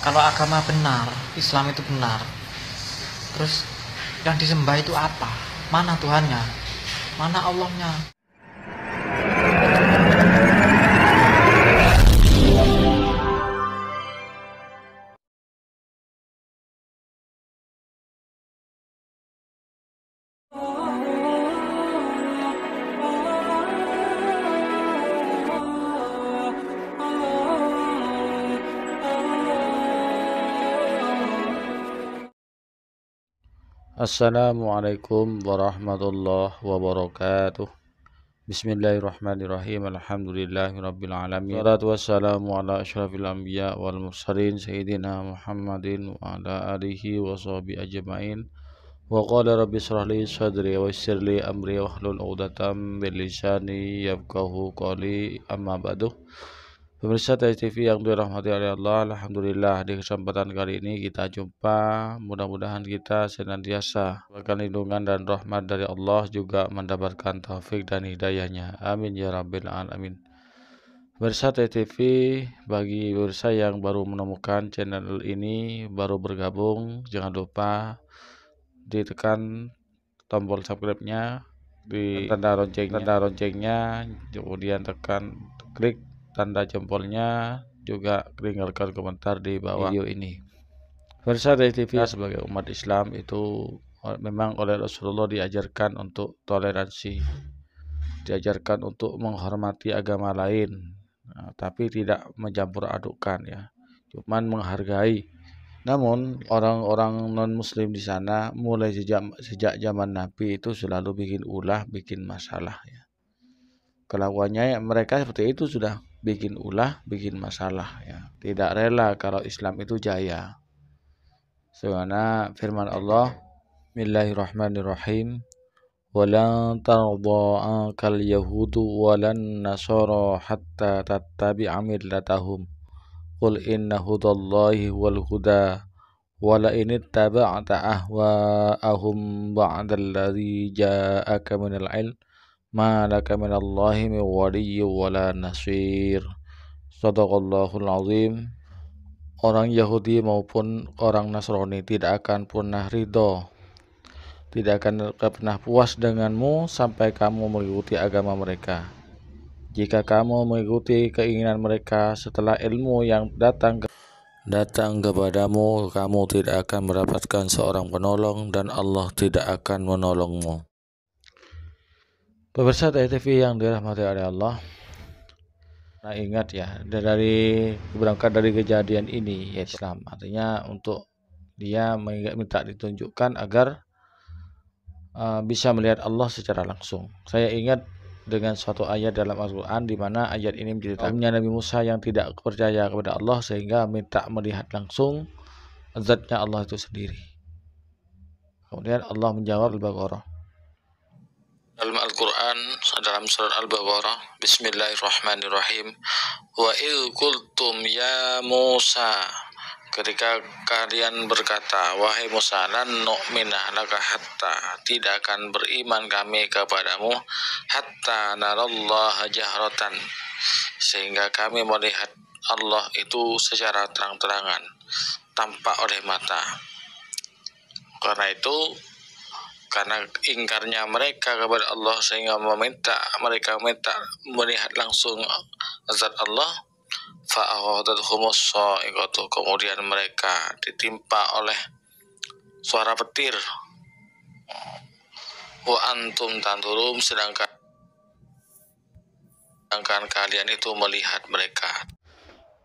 Kalau agama benar, Islam itu benar, terus yang disembah itu apa? Mana Tuhannya? Mana Allahnya? Assalamualaikum warahmatullahi wabarakatuh. Bismillahirrahmanirrahim. Alhamdulillahirabbil alamin. Wassalatu wassalamu ala asyrafil anbiya wal mursalin sayyidina Muhammadin wa ala alihi wa sahbihi ajmain. Wa qala rabbi shrah li sadri wa yassir li amri wahlul 'uqdatam min lisani yafqahu qawli. Amma ba'du. Pemirsa TV yang dirahmati oleh Allah, alhamdulillah di kesempatan kali ini kita jumpa. Mudah-mudahan kita senantiasa mendapatkan lindungan dan rahmat dari Allah, juga mendapatkan taufik dan hidayahnya. Amin ya rabbil alamin. Pemirsa TV, bagi pemirsa yang baru menemukan channel ini, baru bergabung, jangan lupa ditekan tombol subscribe-nya, di tanda loncengnya, kemudian klik tanda jempolnya, juga tinggalkan komentar di bawah video ini. Pemirsa TV, sebagai umat Islam itu memang oleh Rasulullah diajarkan untuk toleransi, diajarkan untuk menghormati agama lain, tapi tidak mencampur adukkan, ya, cuman menghargai. Namun orang-orang non muslim di sana mulai sejak zaman Nabi itu selalu bikin ulah, bikin masalah, ya. Kelakuannya mereka seperti itu, sudah bikin ulah, bikin masalah, ya. Tidak rela kalau Islam itu jaya. Sebagaimana firman Allah, Bismillahirrahmanirrahim. Walan tarda kal yahudu walan nasara hatta tattabi'a millatahum. Qul inna hudallahi wal huda wala in ittaba'ta ahwa'ahum ba'dalladzi ja'aka minal ilm ma laka minallahi min waliyyin wala nasir. Shadaqallahul azim. Orang Yahudi maupun orang Nasrani tidak akan pernah ridho, tidak akan pernah puas denganmu sampai kamu mengikuti agama mereka. Jika kamu mengikuti keinginan mereka setelah ilmu yang datang kepadamu, kamu tidak akan mendapatkan seorang penolong dan Allah tidak akan menolongmu. Pemirsa TV yang dirahmati oleh Allah, nah ingat ya, berangkat dari kejadian ini, ya, Islam artinya untuk dia minta ditunjukkan agar bisa melihat Allah secara langsung. Saya ingat dengan suatu ayat dalam Al-Quran, di mana ayat ini menceritakan Nabi Musa yang tidak percaya kepada Allah sehingga minta melihat langsung zatnya Allah itu sendiri. Kemudian Allah menjawab Al-Baqarah. Dalam Al-Quran, dalam surat Al-Baqarah, Bismillahirrahmanirrahim. Wa idh qultum ya Musa, ketika kalian berkata, wahai Musa, lan nu'mina laka hatta, tidak akan beriman kami kepadamu, hatta narallaha jahratan, sehingga kami melihat Allah itu secara terang-terangan, tampak oleh mata. Karena ingkarnya mereka kepada Allah, sehingga mereka minta melihat langsung zat Allah, fa'akhadhathumus sha'iqatu, kemudian mereka ditimpa oleh suara petir. Wa antum tandurum, sedangkan kalian itu melihat mereka.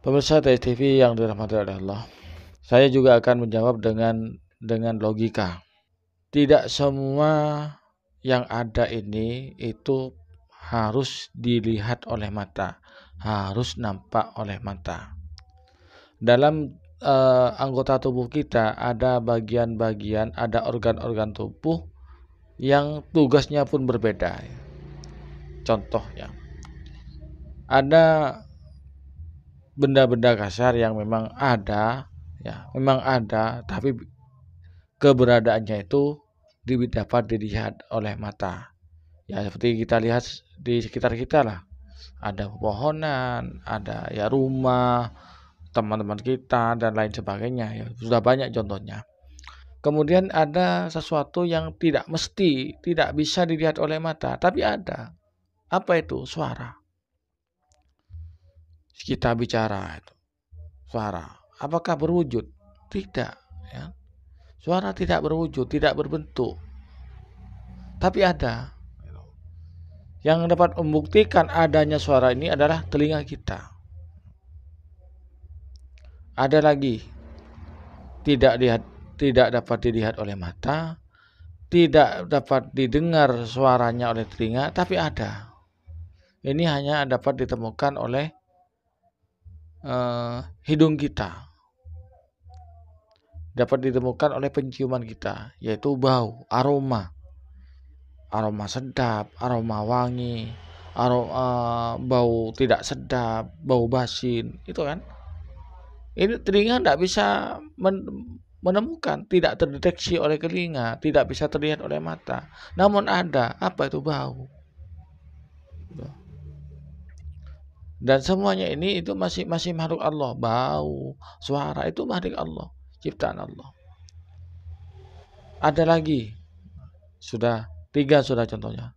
Pemirsa TV yang dirahmati oleh Allah, saya juga akan menjawab dengan logika. Tidak semua yang ada ini itu harus dilihat oleh mata, harus nampak oleh mata. Dalam anggota tubuh kita ada bagian-bagian, ada organ-organ tubuh yang tugasnya pun berbeda. Contoh, ya, ada benda-benda kasar yang memang ada, tapi keberadaannya itu dapat dilihat oleh mata. Ya, seperti kita lihat di sekitar kita lah. Ada pepohonan, ada ya rumah, teman-teman kita dan lain sebagainya ya, sudah banyak contohnya. Kemudian ada sesuatu yang tidak mesti, tidak bisa dilihat oleh mata, tapi ada. Apa itu? Suara. Kita bicara itu, suara. Apakah berwujud? Tidak, ya. Suara tidak berwujud, tidak berbentuk. Tapi ada. Yang dapat membuktikan adanya suara ini adalah telinga kita. Ada lagi, tidak dapat dilihat oleh mata, tidak dapat didengar suaranya oleh telinga, tapi ada. Ini hanya dapat ditemukan oleh hidung kita, dapat ditemukan oleh penciuman kita, yaitu bau, aroma sedap, aroma wangi, bau tidak sedap, bau basin, itu kan. Ini telinga tidak bisa menemukan, tidak terdeteksi oleh telinga, tidak bisa terlihat oleh mata. Namun ada, apa itu bau? Dan semuanya ini itu masih makhluk Allah. Bau, suara itu makhluk Allah, ciptaan Allah. Ada lagi, sudah 3 sudah contohnya.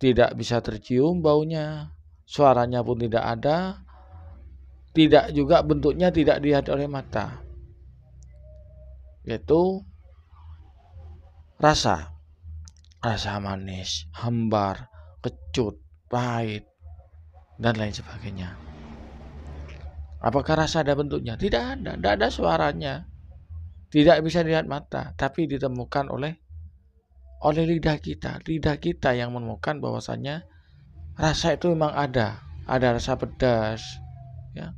Tidak bisa tercium baunya, suaranya pun tidak ada, tidak juga bentuknya tidak dilihat oleh mata, yaitu rasa manis, hambar, kecut, pahit, dan lain sebagainya. Apakah rasa ada bentuknya? Tidak ada suaranya, tidak bisa dilihat mata, tapi ditemukan oleh lidah kita yang menemukan bahwasannya rasa itu memang ada rasa pedas, ya,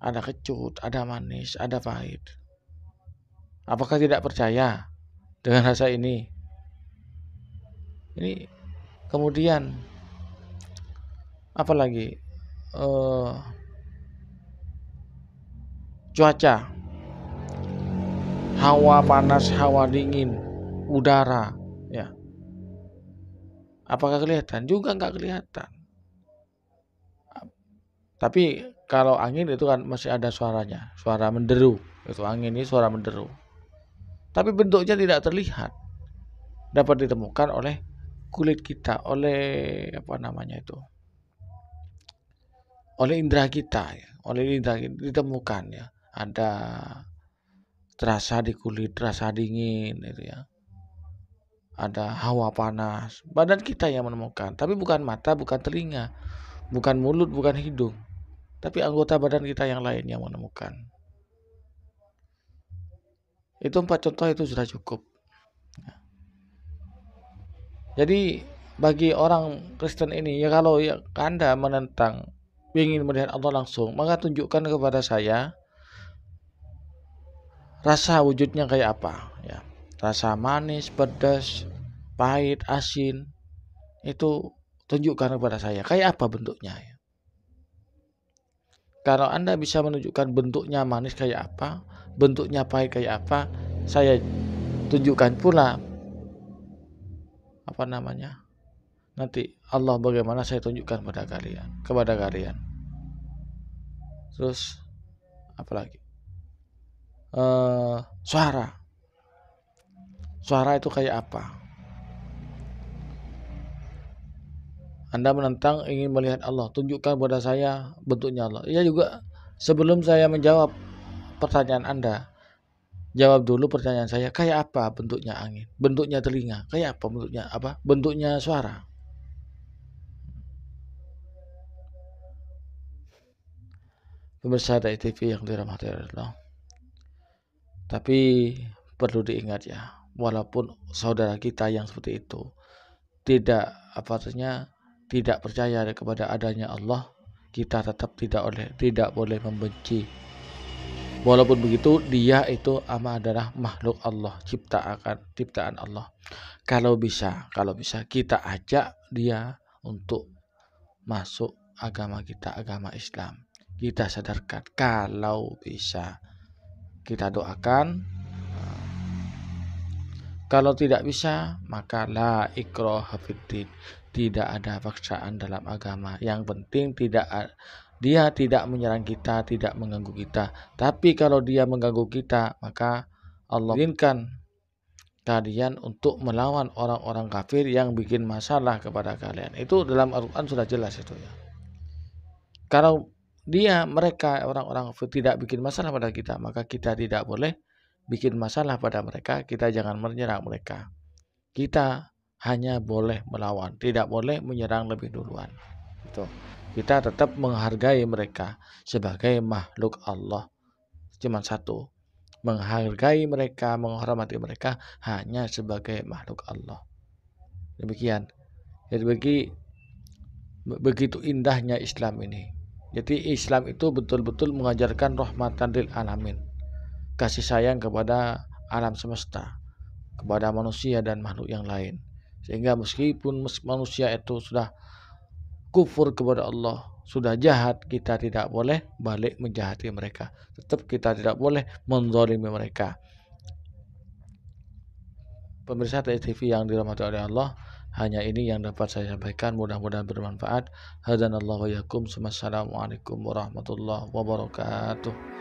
ada kecut, ada manis, ada pahit. Apakah tidak percaya dengan rasa ini? Ini kemudian apa lagi? Cuaca, hawa panas, hawa dingin, udara, ya. Apakah kelihatan? Juga nggak kelihatan. Tapi kalau angin itu kan masih ada suaranya, suara menderu. Itu angin ini suara menderu. Tapi bentuknya tidak terlihat. Dapat ditemukan oleh kulit kita, oleh oleh indera kita, ya. Oleh indera kita ditemukan, ya. Ada terasa di kulit, terasa dingin, itu ya. Ada hawa panas, badan kita yang menemukan, tapi bukan mata, bukan telinga, bukan mulut, bukan hidung, tapi anggota badan kita yang lain yang menemukan. Itu 4 contoh itu sudah cukup. Jadi bagi orang Kristen ini, ya kalau ya Anda menentang, ingin melihat Allah langsung, maka tunjukkan kepada saya rasa wujudnya kayak apa, ya. Rasa manis, pedas, pahit, asin, itu tunjukkan kepada saya kayak apa bentuknya, ya. Kalau Anda bisa menunjukkan bentuknya manis kayak apa, bentuknya pahit kayak apa, saya tunjukkan pula nanti Allah bagaimana saya tunjukkan kepada kalian. Terus apalagi? Suara itu kayak apa? Anda menentang, ingin melihat Allah, tunjukkan kepada saya bentuknya Allah. Ya juga, sebelum saya menjawab pertanyaan Anda, jawab dulu pertanyaan saya, kayak apa bentuknya angin, bentuknya telinga, kayak apa bentuknya suara. Pemirsa dari TV yang dirahmati Allah, tapi perlu diingat, ya, walaupun saudara kita yang seperti itu tidak percaya kepada adanya Allah, kita tetap tidak boleh membenci. Walaupun begitu, dia itu adalah makhluk Allah, ciptaan Allah. Kalau bisa kita ajak dia untuk masuk agama kita, agama Islam. Kita sadarkan, kalau bisa kita doakan. Kalau tidak bisa, maka la ikraha fiddin, tidak ada paksaan dalam agama. Yang penting tidak dia tidak menyerang kita, tidak mengganggu kita. Tapi kalau dia mengganggu kita, maka Allah izinkan kalian untuk melawan orang-orang kafir yang bikin masalah kepada kalian. Itu dalam Al-Quran sudah jelas itu ya. Kalau mereka orang-orang kafir tidak bikin masalah pada kita, maka kita tidak boleh bikin masalah pada mereka. Kita jangan menyerang mereka. Kita hanya boleh melawan, tidak boleh menyerang lebih duluan. Itu. Kita tetap menghargai mereka sebagai makhluk Allah. Cuma satu, menghargai mereka, menghormati mereka hanya sebagai makhluk Allah. Demikian. Jadi begitu indahnya Islam ini. Jadi Islam itu betul-betul mengajarkan rahmatan lil alamin, kasih sayang kepada alam semesta, kepada manusia dan makhluk yang lain. Sehingga meskipun manusia itu sudah kufur kepada Allah, sudah jahat, kita tidak boleh balik menjahati mereka. Tetap kita tidak boleh menzalimi mereka. Pemirsa TV yang dirahmati oleh Allah, hanya ini yang dapat saya sampaikan, mudah-mudahan bermanfaat. Hadanallahu wa iyyakum. Wassalamualaikum warahmatullahi wabarakatuh.